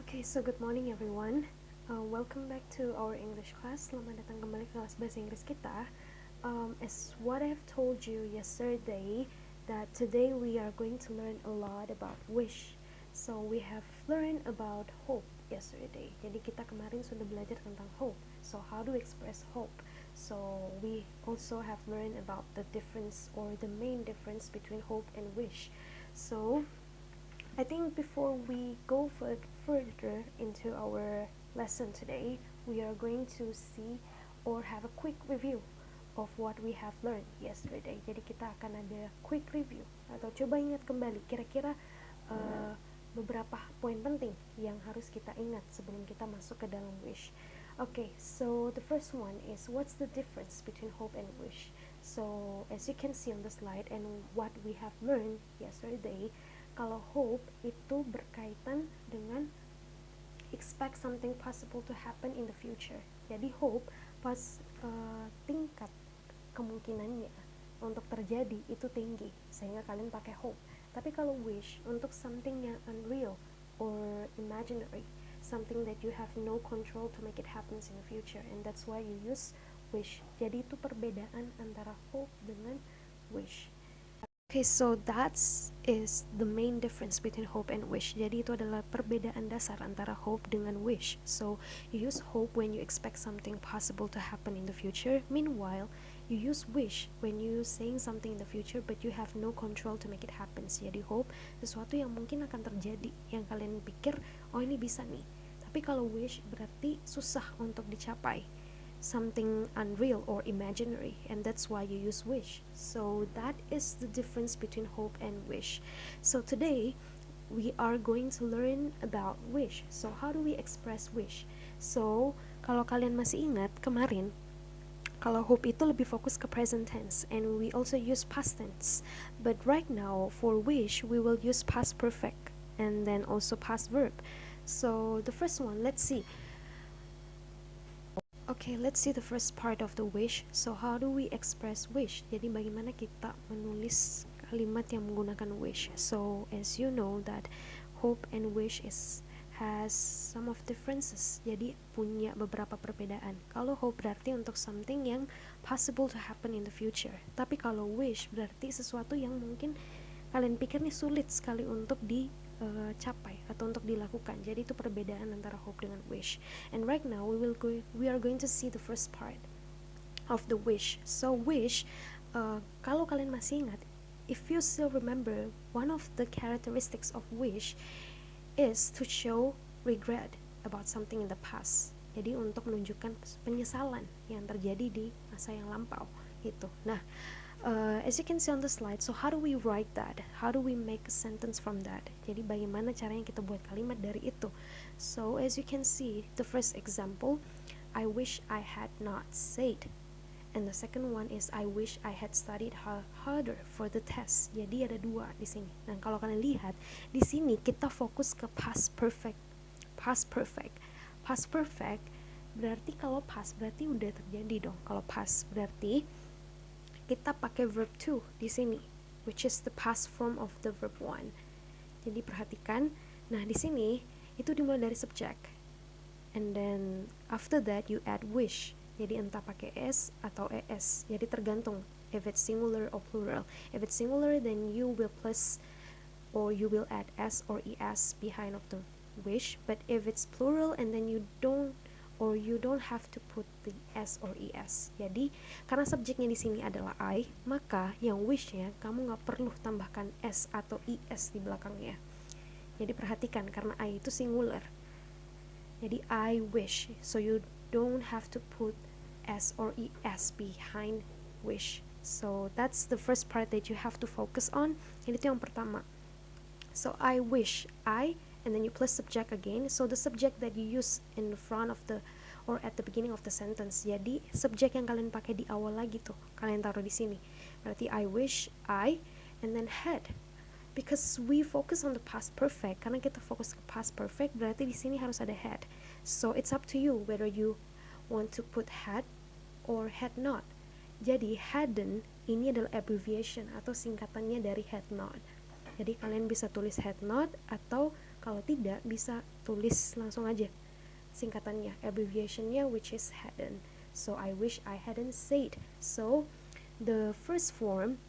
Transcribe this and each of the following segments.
Okay, so good morning everyone. Welcome back to our English class. Selamat datang kembali ke kelas bahasa Inggris kita. As what I've told you yesterday, that today we are going to learn a lot about wish. So we have learned about hope yesterday. Jadi kita kemarin sudah belajar tentang hope. So how to express hope. So we also have learned about the difference or the main difference between hope and wish. So I think before we go further into our lesson today, we are going to see or have a quick review of what we have learned yesterday. Jadi kita akan ada quick review atau coba ingat kembali kira-kira beberapa poin penting yang harus kita ingat sebelum kita masuk ke dalam wish. Okay, so the first one is what's the difference between hope and wish? So as you can see on the slide and what we have learned yesterday, kalau hope itu berkaitan dengan expect something possible to happen in the future. Jadi hope pas tingkat kemungkinannya untuk terjadi itu tinggi sehingga kalian pakai hope. Tapi kalau wish untuk something yang unreal or imaginary, something that you have no control to make it happen in the future, and that's why you use wish. Jadi itu perbedaan antara hope dengan wish. Okay, so that is the main difference between hope and wish. Jadi itu adalah perbedaan dasar antara hope dengan wish. So you use hope when you expect something possible to happen in the future. Meanwhile, you use wish when you saying something in the future but you have no control to make it happen. Jadi hope sesuatu yang mungkin akan terjadi, yang kalian pikir, oh ini bisa nih. Tapi kalau wish berarti susah untuk dicapai, something unreal or imaginary, and that's why you use wish. So that is the difference between hope and wish. So today we are going to learn about wish. So how do we express wish? So kalau kalian masih ingat kemarin, kalau hope itu lebih fokus ke present tense and we also use past tense, but right now for wish we will use past perfect and then also past verb. So the first one, let's see. Okay, let's see the first part of the wish. So how do we express wish? Jadi bagaimana kita menulis kalimat yang menggunakan wish? So as you know that hope and wish has some of differences. Jadi punya beberapa perbedaan. Kalau hope berarti untuk something yang possible to happen in the future. Tapi kalau wish berarti sesuatu yang mungkin kalian pikir nih sulit sekali untuk dicapai atau untuk dilakukan. Jadi itu perbedaan antara hope dengan wish. And right now we are going to see the first part of the wish. So wish, kalau kalian masih ingat, if you still remember, one of the characteristics of wish is to show regret about something in the past. Jadi untuk menunjukkan penyesalan yang terjadi di masa yang lampau gitu. Nah, as you can see on the slide, so how do we write that? How do we make a sentence from that? Jadi bagaimana caranya kita buat kalimat dari itu? So as you can see, the first example, I wish I had not said. And the second one is I wish I had studied harder for the test. Jadi ada dua di sini. Nah, kalau kalian lihat di sini kita fokus ke past perfect. Past perfect. Past perfect berarti kalau past berarti udah terjadi dong. Kalau past berarti kita pakai verb to di sini, which is the past form of the verb one. Jadi perhatikan, nah di sini itu dimulai dari subject, and then after that you add wish. Jadi entah pakai s atau es. Jadi tergantung if it's singular or plural. If it's singular, then you will plus or you will add s or es behind of the wish. But if it's plural and then you don't have to put the s or es. Jadi karena subjeknya di sini adalah I, maka yang wishnya kamu nggak perlu tambahkan s atau es di belakangnya. Jadi perhatikan karena I itu singular. Jadi I wish, so you don't have to put s or es behind wish. So that's the first part that you have to focus on. Ini itu yang pertama. So I wish, I, and then you plus subject again. So the subject that you use in the front of the or at the beginning of the sentence. Jadi subjek yang kalian pakai di awal lagi tuh kalian taruh di sini. Berarti I wish, I, and then had. Because we focus on the past perfect. Karena kita fokus ke past perfect, berarti di sini harus ada had. So it's up to you whether you want to put had or had not. Jadi hadn't ini adalah abbreviation atau singkatannya dari had not. Jadi kalian bisa tulis had not atau Kalau tidak, bisa tulis langsung aja singkatannya, abbreviationnya, which is hadn't. So I wish I hadn't said. So the first form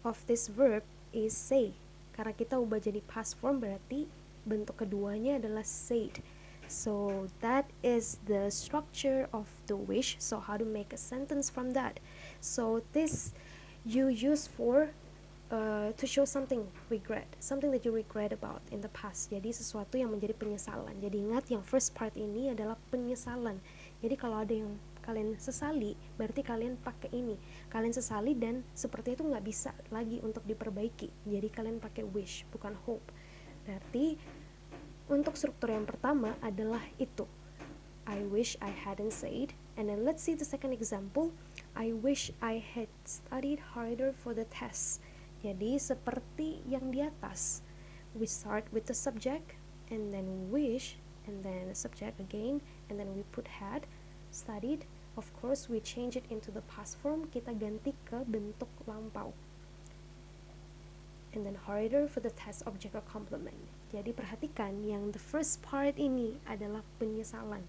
of this verb is say. Karena kita ubah jadi past form, berarti bentuk keduanya adalah said. So that is the structure of the wish. So how to make a sentence from that? So this you use for to show something that you regret about in the past. Jadi sesuatu yang menjadi penyesalan. Jadi ingat, yang first part ini adalah penyesalan. Jadi kalau ada yang kalian sesali, berarti kalian pakai ini. Kalian sesali dan seperti itu nggak bisa lagi untuk diperbaiki. Jadi kalian pakai wish, bukan hope. Berarti untuk struktur yang pertama adalah itu. I wish I hadn't said. And then let's see the second example. I wish I had studied harder for the test. Jadi seperti yang di atas, we start with the subject and then wish and then subject again and then we put had, studied. Of course we change it into the past form, kita ganti ke bentuk lampau. And then harder for the test, object or complement. Jadi perhatikan yang the first part ini adalah penyesalan.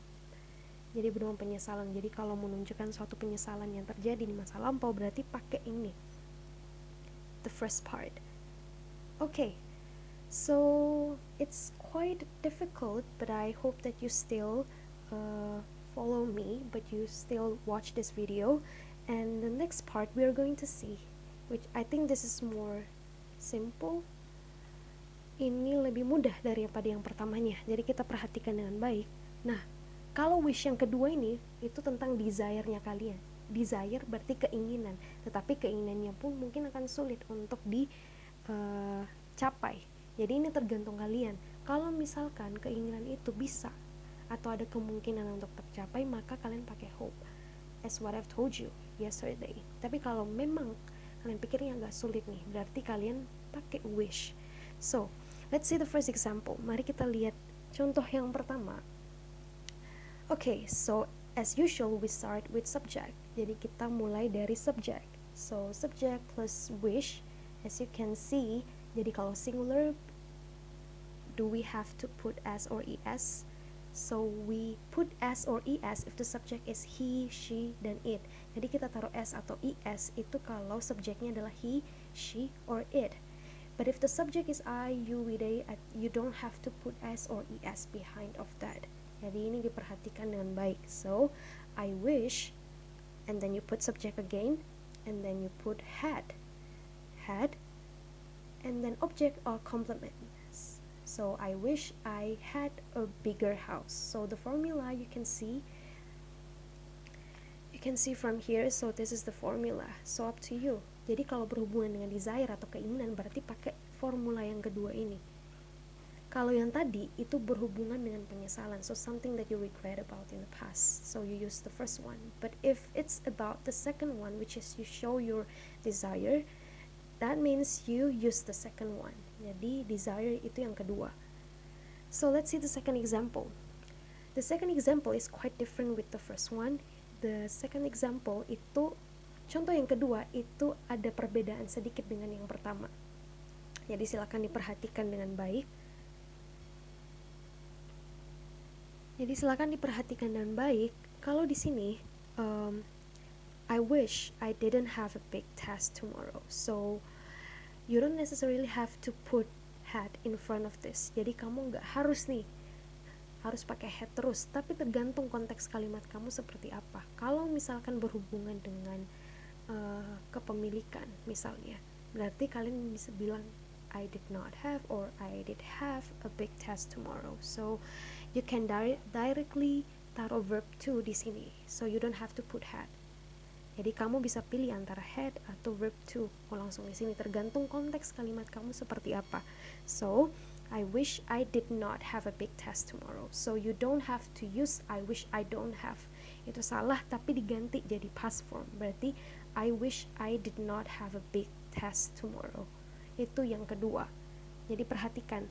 Jadi beruang penyesalan. Jadi kalau menunjukkan suatu penyesalan yang terjadi di masa lampau, berarti pakai ini, the first part. Okay, so it's quite difficult, but I hope that you still follow me, but you still watch this video. And the next part we are going to see, which I think this is more simple. Ini lebih mudah daripada yang pertamanya, jadi kita perhatikan dengan baik. Nah, kalau wish yang kedua ini itu tentang desire-nya kalian. Desire berarti keinginan, tetapi keinginannya pun mungkin akan sulit untuk dicapai. Jadi ini tergantung kalian. Kalau misalkan keinginan itu bisa atau ada kemungkinan untuk tercapai, maka kalian pakai hope, as what I've told you yesterday. Tapi kalau memang kalian pikirnya agak sulit nih, berarti kalian pakai wish. So let's see the first example. Mari kita lihat contoh yang pertama. Okay, so as usual we start with subject. Jadi kita mulai dari subject. So subject plus wish, as you can see. Jadi kalau singular, do we have to put s or es? So we put s or es if the subject is he, she, dan it. Jadi kita taruh s atau es itu kalau subjeknya adalah he, she, or it. But if the subject is I, you, we, they, you don't have to put s or es behind of that. Jadi ini diperhatikan dengan baik. So I wish, and then you put subject again, and then you put had, and then object or complement. So I wish I had a bigger house. So the formula you can see from here. So this is the formula. So up to you. Jadi kalau berhubungan dengan desire atau keinginan, berarti pakai formula yang kedua ini. Kalau yang tadi itu berhubungan dengan penyesalan, so something that you regret about in the past, so you use the first one. But if it's about the second one, which is you show your desire, that means you use the second one. Jadi desire itu yang kedua. So let's see the second example. The second example is quite different with the first one. The second example itu, contoh yang kedua itu ada perbedaan sedikit dengan yang pertama. Jadi silakan diperhatikan dengan baik. Kalau di sini, I wish I didn't have a big test tomorrow. So you don't necessarily have to put had in front of this. Jadi kamu nggak harus pakai had terus, tapi tergantung konteks kalimat kamu seperti apa. Kalau misalkan berhubungan dengan kepemilikan misalnya, berarti kalian bisa bilang I did not have or I did have a big test tomorrow. So you can directly taruh verb to di sini. So you don't have to put had. Jadi kamu bisa pilih antara had atau verb to. Langsung di sini, tergantung konteks kalimat kamu seperti apa. So I wish I did not have a big test tomorrow. So you don't have to use I wish I don't have. Itu salah, tapi diganti jadi past form. Berarti I wish I did not have a big test tomorrow. Itu yang kedua. Jadi perhatikan,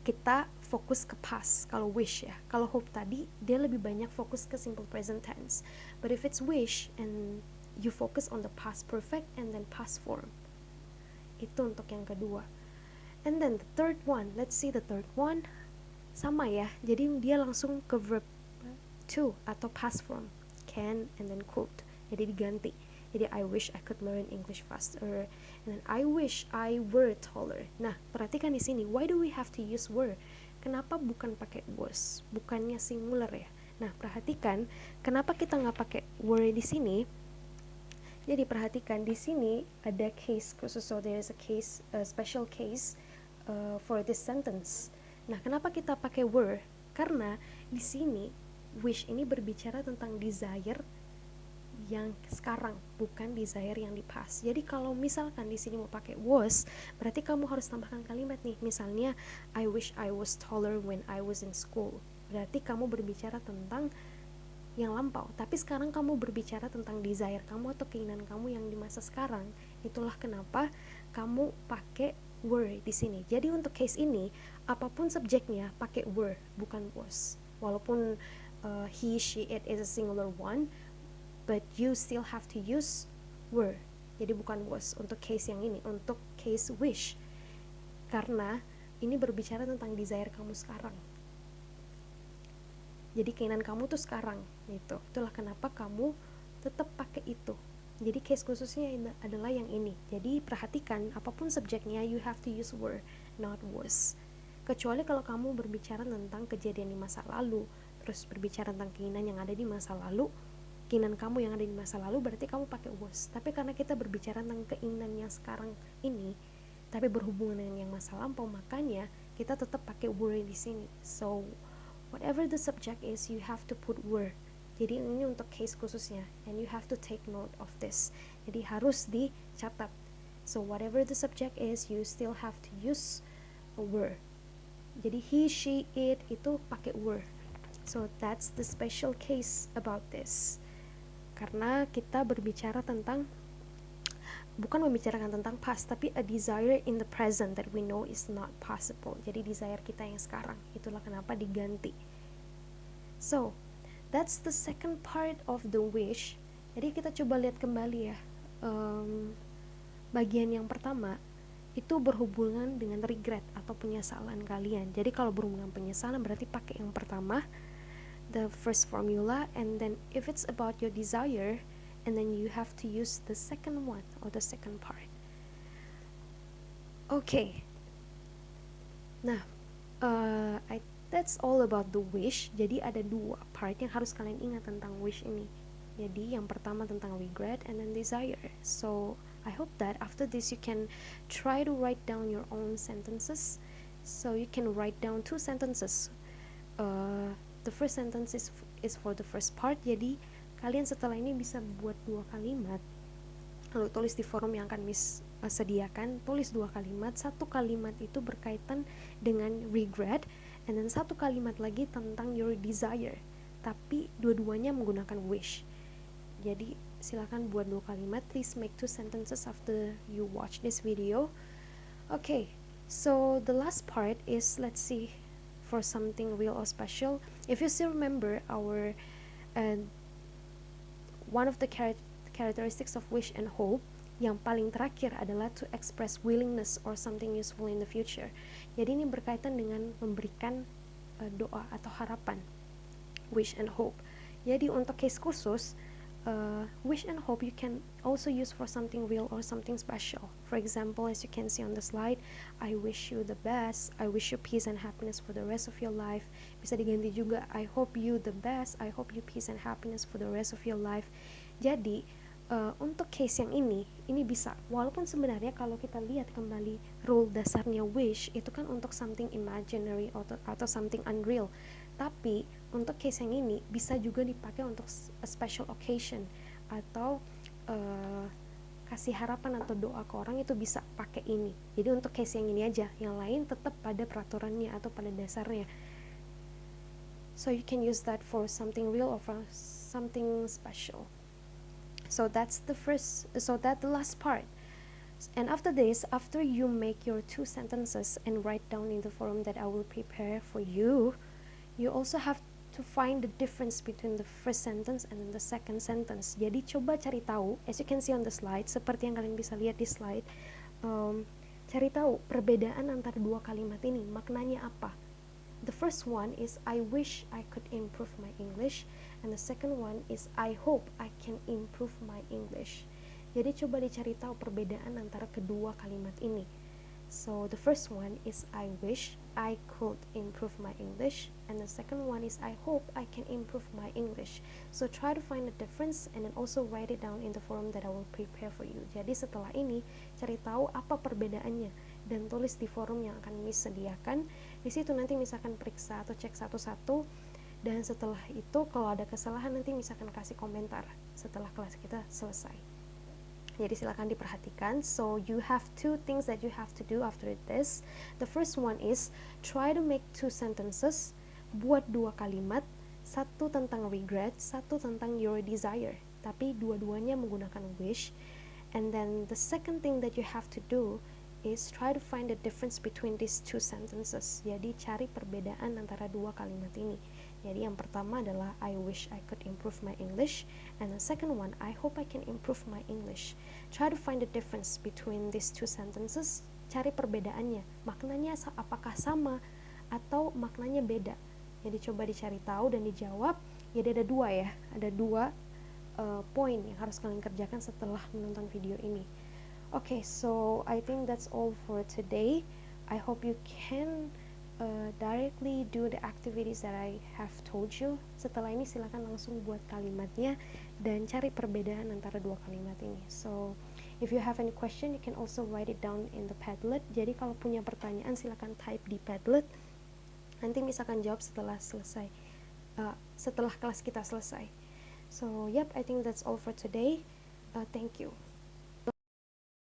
kita fokus ke past kalau wish ya. Kalau hope tadi dia lebih banyak fokus ke simple present tense. But if it's wish and you focus on the past perfect and then past form, itu untuk yang kedua. And then the third one, let's see the third one, sama ya, jadi dia langsung ke verb to atau past form, can and then could, jadi diganti. Jadi I wish I could learn English faster, and then I wish I were taller. Nah, perhatikan di sini, why do we have to use were? Kenapa bukan pakai was? Bukannya singular ya? Nah, perhatikan kenapa kita nggak pakai were di sini. Jadi perhatikan di sini ada case khusus, so there is a special case for this sentence. Nah, kenapa kita pakai were? Karena di sini wish ini berbicara tentang desire yang sekarang, bukan desire yang di past. Jadi kalau misalkan di sini mau pakai was, berarti kamu harus tambahkan kalimat nih. Misalnya I wish I was taller when I was in school. Berarti kamu berbicara tentang yang lampau, tapi sekarang kamu berbicara tentang desire kamu atau keinginan kamu yang di masa sekarang. Itulah kenapa kamu pakai were di sini. Jadi untuk case ini, apapun subjeknya pakai were, bukan was. Walaupun he, she, it is a singular one, but you still have to use were. Jadi bukan was untuk case yang ini, untuk case wish. Karena ini berbicara tentang desire kamu sekarang. Jadi keinginan kamu tuh sekarang gitu. Itulah kenapa kamu tetap pakai itu. Jadi case khususnya adalah yang ini. Jadi perhatikan apapun subjeknya you have to use were, not was. Kecuali kalau kamu berbicara tentang kejadian di masa lalu, terus berbicara tentang keinginan yang ada di masa lalu, keinginan kamu yang ada di masa lalu, berarti kamu pakai was. Tapi karena kita berbicara tentang keinginan yang sekarang ini, tapi berhubungan dengan yang masa lampau, makanya kita tetap pakai were di sini. So whatever the subject is, you have to put were. Jadi ini untuk case khususnya, and you have to take note of this. Jadi harus dicatat. So whatever the subject is, you still have to use a were. Jadi he, she, it itu pakai were. So that's the special case about this. Karena kita berbicara tentang, bukan membicarakan tentang past, tapi a desire in the present that we know is not possible. Jadi desire kita yang sekarang, itulah kenapa diganti. So that's the second part of the wish. Jadi kita coba lihat kembali ya, bagian yang pertama itu berhubungan dengan regret atau penyesalan kalian. Jadi kalau berhubungan penyesalan berarti pakai yang pertama, the first formula, and then if it's about your desire, and then you have to use the second one or the second part. Okay. Nah, that's all about the wish. Jadi ada dua part yang harus kalian ingat tentang wish ini. Jadi yang pertama tentang regret and then desire. So I hope that after this you can try to write down your own sentences. So you can write down 2 sentences. The first sentence is for the first part. Jadi kalian setelah ini bisa buat 2 kalimat, lalu tulis di forum yang akan Miss sediakan. Tulis 2 kalimat, 1 kalimat itu berkaitan dengan regret, and then 1 kalimat lagi tentang your desire, tapi dua-duanya menggunakan wish. Jadi silakan buat 2 kalimat. Please make 2 sentences after you watch this video. Okay, so the last part is, let's see, for something real or special. If you still remember our one of the characteristics of wish and hope, yang paling terakhir adalah to express willingness or something useful in the future. Jadi ini berkaitan dengan memberikan doa atau harapan, wish and hope. Jadi untuk case khusus, wish and hope you can also use for something real or something special. For example, as you can see on the slide, I wish you the best, I wish you peace and happiness for the rest of your life. Bisa diganti juga, I hope you the best, I hope you peace and happiness for the rest of your life. Jadi untuk case yang ini bisa, walaupun sebenarnya kalau kita lihat kembali rule dasarnya wish itu kan untuk something imaginary atau something unreal. Tapi untuk case yang ini bisa juga dipakai untuk a special occasion atau kasih harapan atau doa ke orang, itu bisa pakai ini. Jadi untuk case yang ini aja, yang lain tetap pada peraturannya atau pada dasarnya. So you can use that for something real or for something special. So that's the last part. And after this, after you make your 2 sentences and write down in the forum that I will prepare for you, you also have to find the difference between the first sentence and then the second sentence. Jadi coba cari tahu, as you can see on the slide, seperti yang kalian bisa lihat di slide, cari tahu perbedaan antara dua kalimat ini, maknanya apa. The first one is I wish I could improve my English, and the second one is I hope I can improve my English. Jadi coba dicari tahu perbedaan antara kedua kalimat ini. So the first one is I wish I could improve my English, and the second one is I hope I can improve my English. So try to find the difference and then also write it down in the form that I will prepare for you. Jadi setelah ini cari tahu apa perbedaannya dan tulis di forum yang akan Miss sediakan. Di situ nanti misalkan periksa atau cek satu-satu, dan setelah itu kalau ada kesalahan nanti misalkan kasih komentar setelah kelas kita selesai. Jadi silakan diperhatikan. So you have two things that you have to do after this. The first one is try to make 2 sentences. Buat 2 kalimat, satu tentang regret, satu tentang your desire. Tapi dua-duanya menggunakan wish. And then the second thing that you have to do is try to find the difference between these 2 sentences. Jadi cari perbedaan antara 2 kalimat ini. Jadi yang pertama adalah I wish I could improve my English, and the second one I hope I can improve my English. Try to find the difference between these 2 sentences. Cari perbedaannya, maknanya apakah sama atau maknanya beda. Jadi coba dicari tahu dan dijawab. Jadi ada 2 ya, ada 2 poin yang harus kalian kerjakan setelah menonton video ini. Okay, so I think that's all for today. I hope you can directly do the activities that I have told you. Setelah ini silakan langsung buat kalimatnya dan cari perbedaan antara 2 kalimat ini. So if you have any question, you can also write it down in the Padlet. Jadi kalau punya pertanyaan silakan type di Padlet. Nanti misalkan jawab setelah selesai, setelah kelas kita selesai. So yep, I think that's all for today. Thank you.